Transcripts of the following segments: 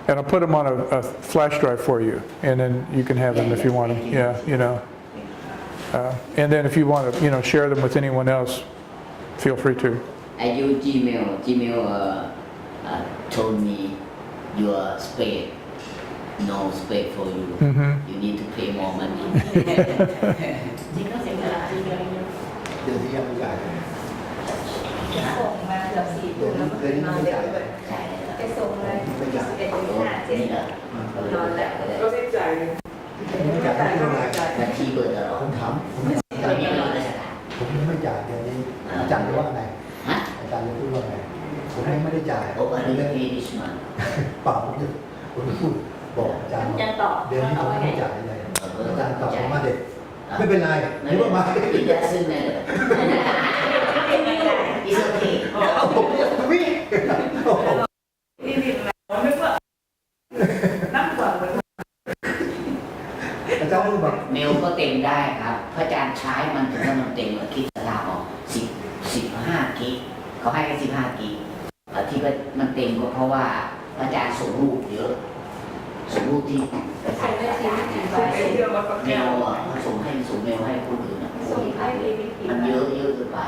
And I'll put them on a flash drive for you, and then you can have them if you want them. Yeah, you know. And then if you want to, you know, share them with anyone else, feel free to. I use Gmail. Gmail told me your space, no space for you. You need to pay more money. เดือนที่ยังไม่จ่ายเลย ส่งมาเกือบ4 ทุ่มแล้วก็นอนเร็วด้วยไปส่งเลย11:57นอนแล้วก็ไม่จ่ายเลย ไม่จ่ายไม่เป็นไร บัญชีเปิดแล้ว ผมถาม ไม่มีราชการ ผมยังไม่จ่ายเดือนนี้อาจารย์จะว่าไง ฮะ อาจารย์จะพูดว่าไงผมยังไม่ได้จ่าย โอ้อันนี้ก็มีดิชมัน เปล่าผมพูดบอกอาจารย์เดือนนี้ผมไม่ได้จ่ายเลยอาจารย์ตอบผมมาเด็กไม่เป็นไรนี่ว่ามา อีกซึ่งเนี่ยอีสโอเค เอาผมเนี่ยวิ่ง นี่ผิดแล้วนึกว่านั่งก่อนเลย อาจารย์พูดแบบ เมลก็เต็มได้ครับพระอาจารย์ใช้มันถึงว่ามันเต็มคิดสลาออก15 กิกเขาให้แค่15 กิกที่มันเต็มก็เพราะว่าพระอาจารย์ส่งรูปเยอะส่งรูปที่ไปถ่ายเมลส่งเมลให้คนอื่นมันเยอะเกินไป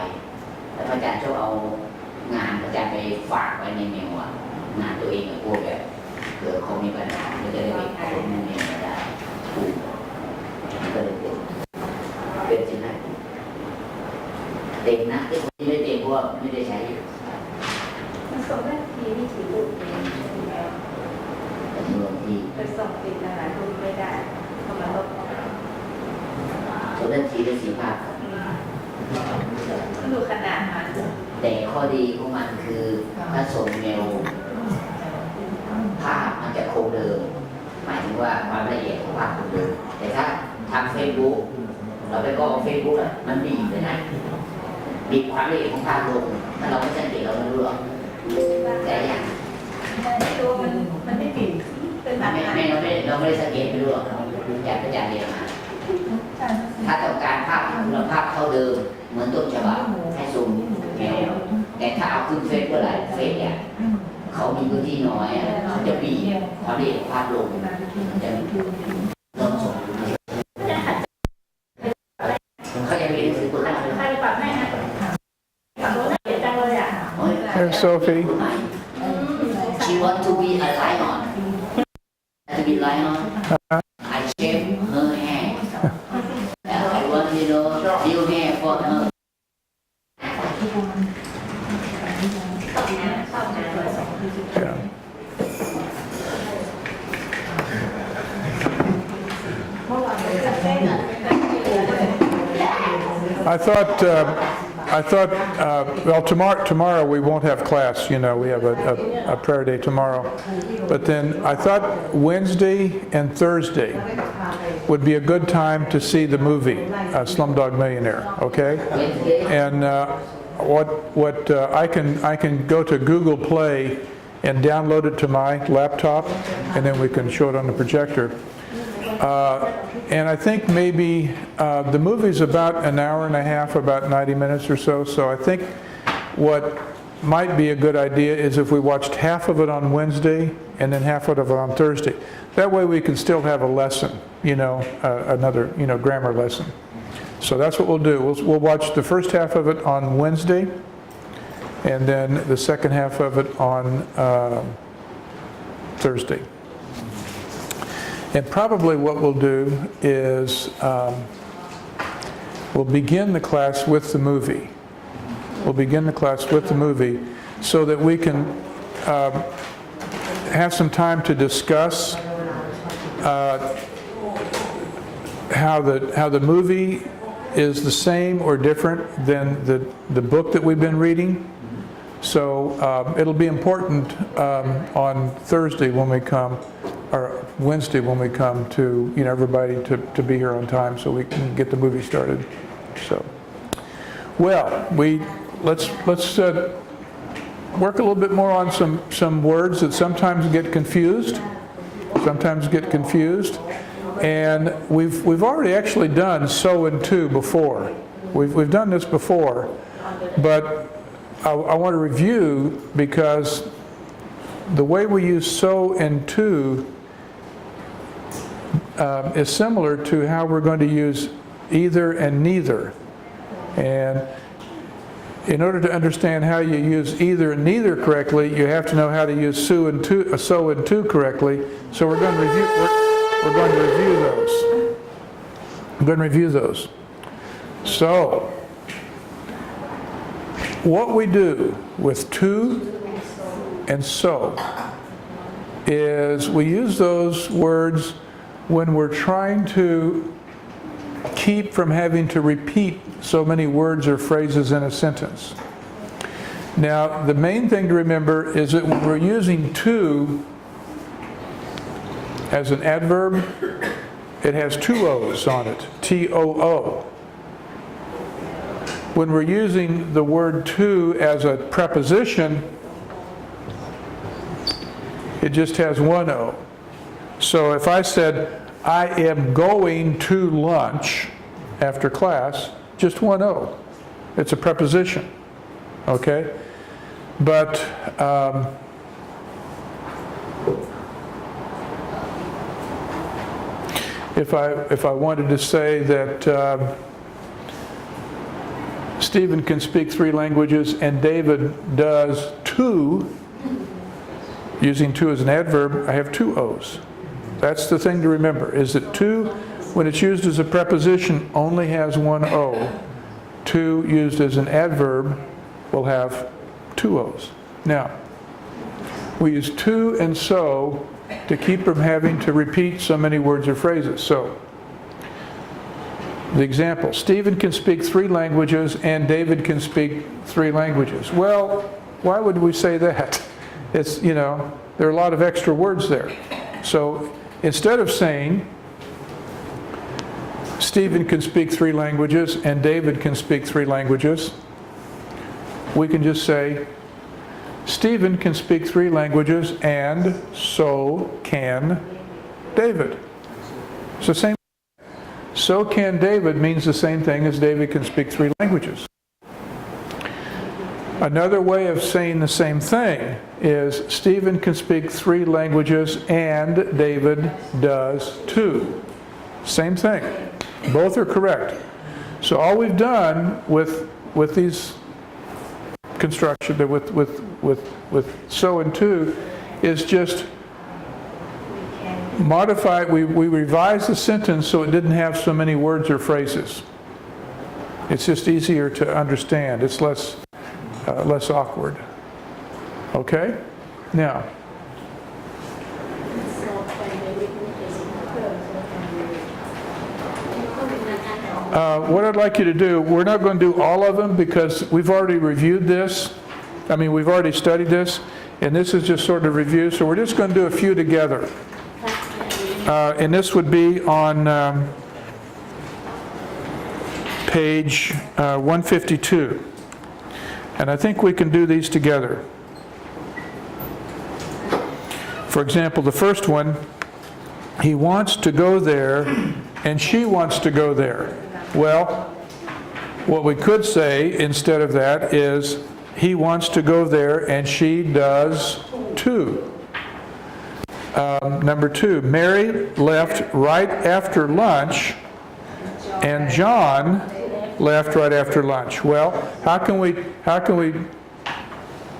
แล้วพระอาจารย์ชอบเอางานพระอาจารย์ไปฝากไว้ในเมลงานตัวเองกลัวแบบเกิดเขามีปัญหาก็จะได้ไปขนเมลมาได้ถูกก็เลยเป็นสิ่งนั้นเต็มนะที่คนที่ไม่เต็มเพราะว่าไม่ได้ใช้อยู่ มันส่งได้ทีนี่ถือรูปเองแล้วไปส่งติดนะคะรูปไม่ได้ทำไมลบ ส่วนด้านทีได้สีภาพดูขนาดมัน แต่ข้อดีของมันคือถ้าส่งเมลภาพมันจะคงเดิมหมายถึงว่าความละเอียดของภาพคงเดิมแต่ถ้าทางเฟซบุ๊กเราไปก็เฟซบุ๊กมันบีบเลยนะบีบความละเอียดของภาพลงถ้าเราไม่สังเกตเราไม่รู้หรอกแต่อย่าง ไม่รู้มันไม่ปิดเป็นแบบนั้น เราไม่ได้สังเกตไม่รู้หรอกอยากไปจ่ายเรียนมาถ้าต้องการภาพคุณภาพเท่าเดิมเหมือนต้นฉบับให้ซูมเมลแต่ถ้าเอาขึ้นเฟซเมื่อไหร่เฟซเนี่ยเขามีพื้นที่น้อยเขาจะบีบความละเอียดของภาพลงจะต้องส่งเขาจะมีหนังสือตัวนั้น ใครปรับให้นะปรับรถเสียจังเลยอ่ะ There's Sophie. She want to be a lion. To be lion. I shave her hair. I want to know new hair for her. Yeah. I thought, well, tomorrow we won't have class, you know, we have a prayer day tomorrow. But then I thought Wednesday and Thursday would be a good time to see the movie, Slumdog Millionaire, okay? And what I can go to Google Play and download it to my laptop, and then we can show it on the projector. And I think maybe the movie's about an hour and a half, about 90 minutes or so. So I think what might be a good idea is if we watched half of it on Wednesday and then half of it on Thursday. That way we can still have a lesson, you know, another, you know, grammar lesson. So that's what we'll do. We'll watch the first half of it on Wednesday and then the second half of it on Thursday. And probably what we'll do is we'll begin the class with the movie. We'll begin the class with the movie so that we can have some time to discuss how the movie is the same or different than the book that we've been reading. So it'll be important on Thursday when we come, or Wednesday when we come, to, you know, everybody to be here on time so we can get the movie started. So, well, let's work a little bit more on some words that sometimes get confused. And we've already actually done so and to before. We've done this before, but I want to review because the way we use so and to is similar to how we're going to use either and neither. And in order to understand how you use either and neither correctly, you have to know how to use so and to correctly. So we're going to review. We're going to review those. I'm going to review those. So, what we do with to and so is we use those words when we're trying to keep from having to repeat so many words or phrases in a sentence. Now, the main thing to remember is that when we're using to as an adverb, it has two O's on it, T-O-O. When we're using the word to as a preposition, it just has one O. So if I said, I am going to lunch after class, just one O. It's a preposition, okay? But if I wanted to say that Stephen can speak 3 languages and David does too, using to as an adverb, I have 2 O's. That's the thing to remember, is that to, when it's used as a preposition, only has 1 O. To, used as an adverb, will have 2 O's. Now, we use to and so to keep from having to repeat so many words or phrases. So, the example, Stephen can speak 3 languages and David can speak 3 languages. Well, why would we say that? It's, you know, there are a lot of extra words there. So, instead of saying Stephen can speak 3 languages and David can speak 3 languages, we can just say Stephen can speak 3 languages and so can David. It's the same. So can David means the same thing as David can speak 3 languages. Another way of saying the same thing is Stephen can speak 3 languages and David does too. Same thing. Both are correct. So all we've done with these construction, with so and to, is just modify, we revised the sentence so it didn't have so many words or phrases. It's just easier to understand. It's less awkward. Okay? Now, what I'd like you to do, we're not going to do all of them because we've already reviewed this. I mean, we've already studied this, and this is just sort of review, so we're just going to do a few together. And this would be on page 152. And I think we can do these together. For example, the first one, he wants to go there and she wants to go there. Well, what we could say instead of that is he wants to go there and she does too. Number 2, Mary left right after lunch and John left right after lunch. Well, how can we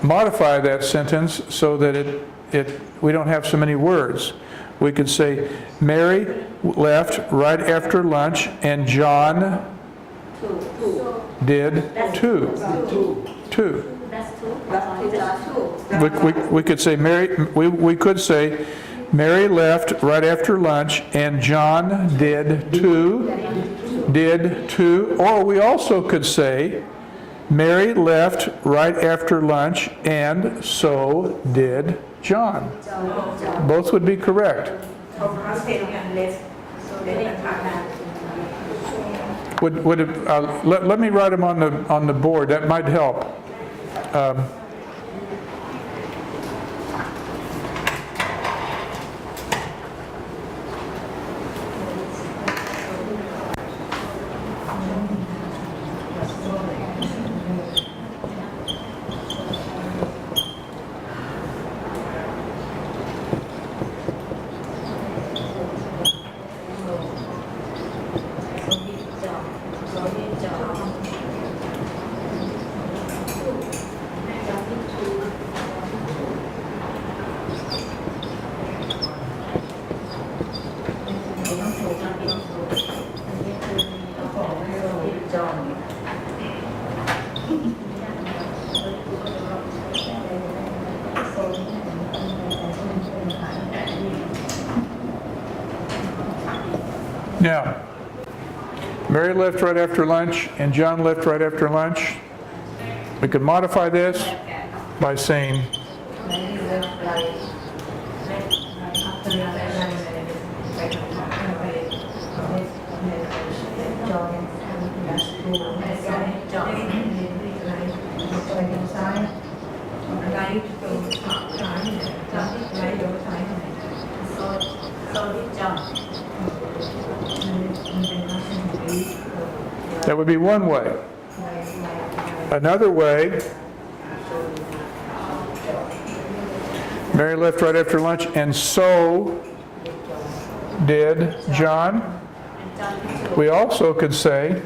modify that sentence so that we don't have so many words? We could say Mary left right after lunch and John did too. We could say we could say Mary left right after lunch and John did too, or we also could say Mary left right after lunch and so did John. Both would be correct. Let me write them on the board. That might help. Now, Mary left right after lunch and John left right after lunch. We could modify this by saying, that would be one way. Another way, Mary left right after lunch, and so did John. We also could say,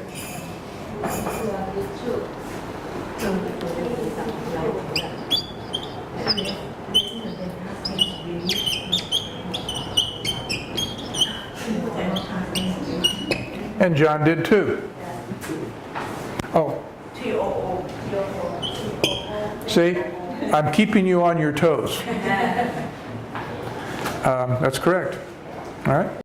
and John did too. Oh. See, I'm keeping you on your toes. That's correct. All right.